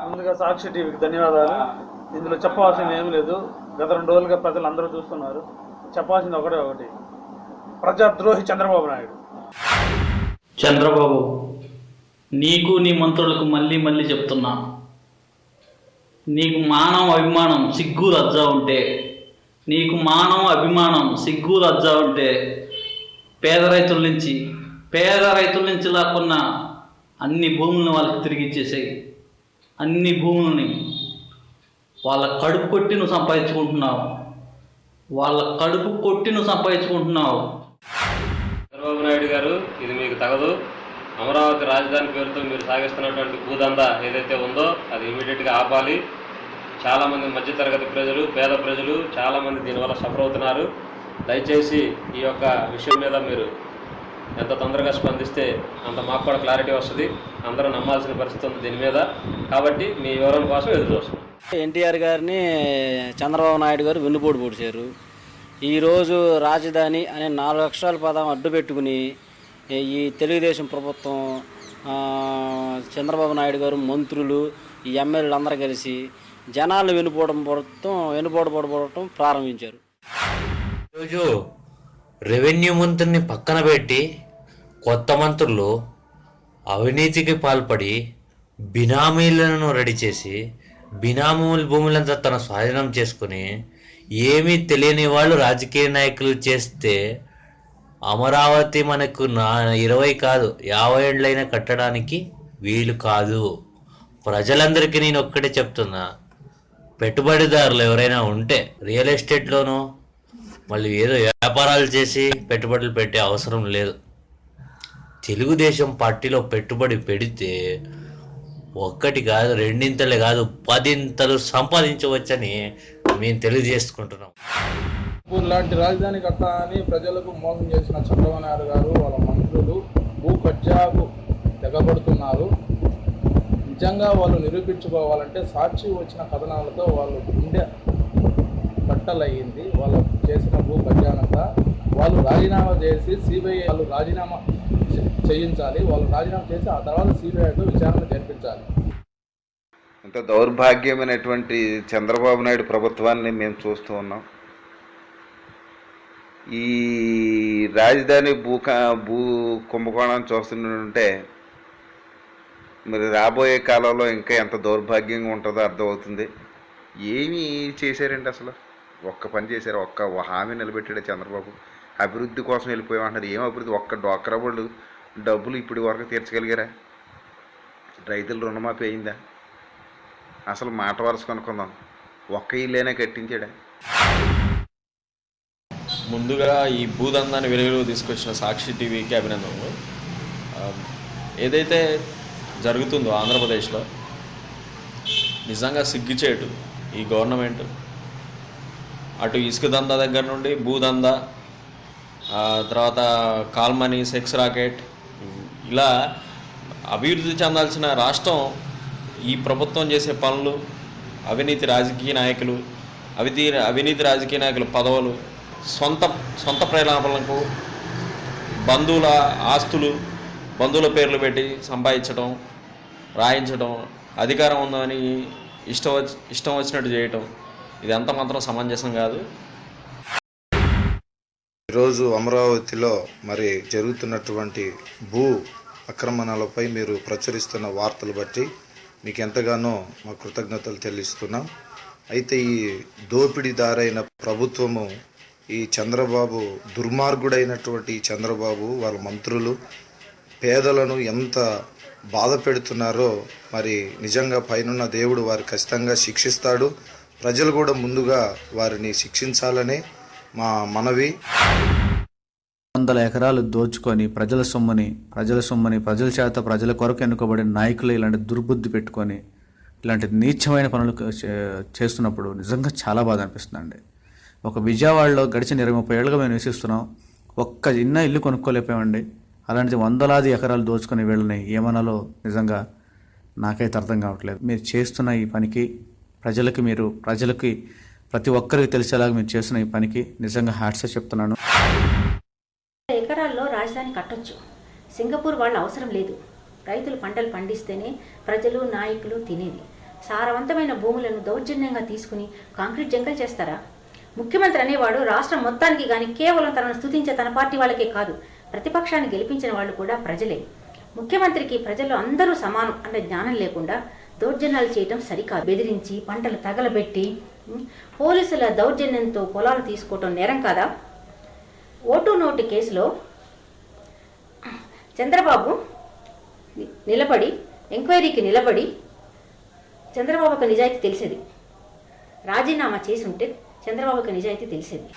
ముందుగా సాక్షి టీవీకి ధన్యవాదాలు. ఇందులో చెప్పవలసింది ఏమీ లేదు. గత 2 రోజులుగా ప్రజలు అందరూ చూస్తున్నారు. చెప్పాల్సింది ఒకటి, ప్రజాద్రోహి చంద్రబాబు నాయుడు. చంద్రబాబు, నీకు నీ మంత్రులకు మళ్ళీ మళ్ళీ చెప్తున్నా, నీకు మానం అభిమానం సిగ్గు లజ్జా ఉంటే, నీకు మానం అభిమానం సిగ్గు లజ్జా ఉంటే పేద రైతుల నుంచి లాక్కున్న అన్ని భూములను వాళ్ళకి తిరిగి ఇచ్చేసాయి. అన్ని భూములని వాళ్ళ కడుపు కొట్టి నువ్వు సంపాదించుకుంటున్నావు. చంద్రబాబు నాయుడు గారు, ఇది మీకు తగదు. అమరావతి రాజధాని పేరుతో మీరు సాగిస్తున్నటువంటి భూదందా ఏదైతే ఉందో అది ఇమీడియట్గా ఆపాలి. చాలామంది మధ్యతరగతి ప్రజలు, పేద ప్రజలు చాలామంది దీనివల్ల సఫర్ అవుతున్నారు. దయచేసి ఈ యొక్క విషయం మీద మీరు ఎంత తొందరగా స్పందిస్తే అంత మాకు కూడా క్లారిటీ వస్తుంది. అందరూ నమ్మాల్సిన పరిస్థితి ఉంది దీని మీద. కాబట్టి మీ వివరణ కోసం ఎదురు చూస్తున్నాం. ఎన్టీఆర్ గారిని చంద్రబాబు నాయుడు గారు వెన్నుపోటు పొడిచారు. ఈరోజు రాజధాని అనే 4 అక్షరాల పదం అడ్డు పెట్టుకుని ఈ తెలుగుదేశం ప్రభుత్వం, చంద్రబాబు నాయుడు గారు, మంత్రులు, ఈ ఎమ్మెల్యేలు అందరూ కలిసి జనాలను వెన్నుపోటు పడటం ప్రారంభించారు. ఈరోజు రెవెన్యూ మంత్రిని పక్కన పెట్టి కొత్త మంత్రులు అవినీతికి పాల్పడి బినామీలను రెడీ చేసి బినామీల భూములంతా తన స్వాధీనం చేసుకుని ఏమీ తెలియని వాళ్ళు రాజకీయ నాయకులు చేస్తే అమరావతి మనకు 20 కాదు 50 ఏళ్ళైనా కట్టడానికి వీలు కాదు. ప్రజలందరికీ నేను ఒక్కటే చెప్తున్నా, పెట్టుబడిదారులు ఎవరైనా ఉంటే రియల్ ఎస్టేట్లోనూ మళ్ళీ ఏదో వ్యాపారాలు చేసి పెట్టుబడులు పెట్టే అవసరం లేదు. తెలుగుదేశం పార్టీలో పెట్టుబడి పెడితే 1 కాదు 2 కాదు 10 సంపాదించవచ్చని మేము తెలియజేసుకుంటున్నాం. లాంటి రాజధాని కట్టాలని ప్రజలకు మోసం చేసిన చంద్రబాబు నాయుడు గారు, వాళ్ళ మంత్రులు భూ కబ్జాకు తెగబడుతున్నారు. నిజంగా వాళ్ళు నిరూపించుకోవాలంటే సాక్షి వచ్చిన కథనాలతో వాళ్ళు గుండె కట్టలయ్యింది. వాళ్ళు చేసిన భూ కబ్జానంతా వాళ్ళు రాజీనామా చేసి సిబిఐ వాళ్ళు రాజీనామా చేయించాలి. వాళ్ళు రాజీనామా చేసి ఆ తర్వాత సిబిఐతో విచారణ జరిపించాలి. ఇంత దౌర్భాగ్యమైనటువంటి చంద్రబాబు నాయుడు ప్రభుత్వాన్ని మేము చూస్తూ ఉన్నాం. ఈ రాజధాని భూ కుంభకోణం చూస్తుంటే మరి రాబోయే కాలంలో ఇంకా ఎంత దౌర్భాగ్యంగా ఉంటుందో అర్థమవుతుంది. ఏమి చేశారండి అసలు? ఒక్క పని చేశారు, ఒక్క హామీ నిలబెట్టాడు చంద్రబాబు. అభివృద్ధి కోసం వెళ్ళిపోయామంటారు. ఏం అభివృద్ధి? ఒక్క డ్వాక్రా వాళ్ళు డబ్బులు ఇప్పటి వరకు తీర్చగలిగారా? రైతులు రుణమాఫీ అయిందా? అసలు మాట వరుస కనుక్కుందాం, ఒక్క ఇల్లేనే కట్టించాడా? ముందుగా ఈ భూదందాన్ని వెలుగులో తీసుకొచ్చిన సాక్షి టీవీకి అభినందనలు. ఏదైతే జరుగుతుందో ఆంధ్రప్రదేశ్లో నిజంగా సిగ్గుచేటు ఈ గవర్నమెంట్. అటు ఇసుక దందా దగ్గర నుండి భూదందా, తర్వాత కాల్మనీ, సెక్స్ రాకెట్, ఇలా అభివృద్ధి చెందాల్సిన రాష్ట్రం ఈ ప్రభుత్వం చేసే పనులు, అవినీతి రాజకీయ నాయకులు పదవులు, సొంత ప్రేలాపనలకు బంధువుల ఆస్తులు, బంధువుల పేర్లు పెట్టి సంపాదించడం, రాయించడం, అధికారం ఉందని ఇష్టం వచ్చినట్టు చేయటం, ఇది ఎంత మాత్రం సమంజసం కాదు. ఈరోజు అమరావతిలో మరి జరుగుతున్నటువంటి భూ ఆక్రమణలపై మీరు ప్రచురిస్తున్న వార్తలు బట్టి మీకు ఎంతగానో మా కృతజ్ఞతలు చెల్లిస్తున్నాం. అయితే ఈ దోపిడీదారైన ప్రభుత్వము, ఈ చంద్రబాబు దుర్మార్గుడైనటువంటి చంద్రబాబు, వాళ్ళ మంత్రులు పేదలను ఎంత బాధ పెడుతున్నారో మరి నిజంగా పైనున్న దేవుడు వారు ఖచ్చితంగా శిక్షిస్తాడు. ప్రజలు కూడా ముందుగా వారిని శిక్షించాలనే మా మనవి. 100 ఎకరాలు దోచుకొని ప్రజల సొమ్మని ప్రజల చేత ప్రజల కొరకు ఎన్నుకోబడిన నాయకులు ఇలాంటి దుర్బుద్ధి పెట్టుకొని ఇలాంటి నీచమైన పనులు చేస్తున్నప్పుడు నిజంగా చాలా బాధ అనిపిస్తుందండి. ఒక విజయవాడలో గడిచిన 20-30 ఏళ్ళుగా మేము నివసిస్తున్నాం. ఒక్క ఇల్లు కొనుక్కోలేకపోయామండి. అలాంటిది 100లాది ఎకరాలు దోచుకుని వీళ్ళని ఏమనాలో నిజంగా నాకైతే అర్థం కావట్లేదు. మీరు చేస్తున్న ఈ పనికి ప్రజలకి ప్రతి ఒక్కరికి తెలిసేలాగా మీరు చేస్తున్న ఈ పనికి నిజంగా హ్యాట్స్ చెప్తున్నాను. ఎకరాల్లో రాజధాని కట్టొచ్చు. సింగపూర్ వాళ్ళ అవసరం లేదు. రైతులు పంటలు పండిస్తేనే ప్రజలు నాయకులు తినేది. సారవంతమైన భూములను దౌర్జన్యంగా తీసుకుని కాంక్రీట్ జంగల్ చేస్తారా? ముఖ్యమంత్రి అనేవాడు రాష్ట్రం మొత్తానికి కానీ కేవలం తనను స్తుతించే తన పార్టీ వాళ్ళకే కాదు, ప్రతిపక్షాన్ని గెలిపించిన వాళ్ళు కూడా ప్రజలే. ముఖ్యమంత్రికి ప్రజలు అందరూ సమానం అన్న జ్ఞానం లేకుండా దౌర్జన్యాలు చేయటం సరికాదు. బెదిరించి పంటలు తగలబెట్టి పోలీసుల దౌర్జన్యంతో పొలాలు తీసుకోవటం నేరం కాదా? ఓటు నోటు కేసులో చంద్రబాబు నిలబడి ఎంక్వైరీకి నిలబడి చంద్రబాబుకు నిజాయితీ తెలిసేది. రాజీనామా చేసి ఉంటే చంద్రబాబుకు నిజాయితీ తెలిసేది.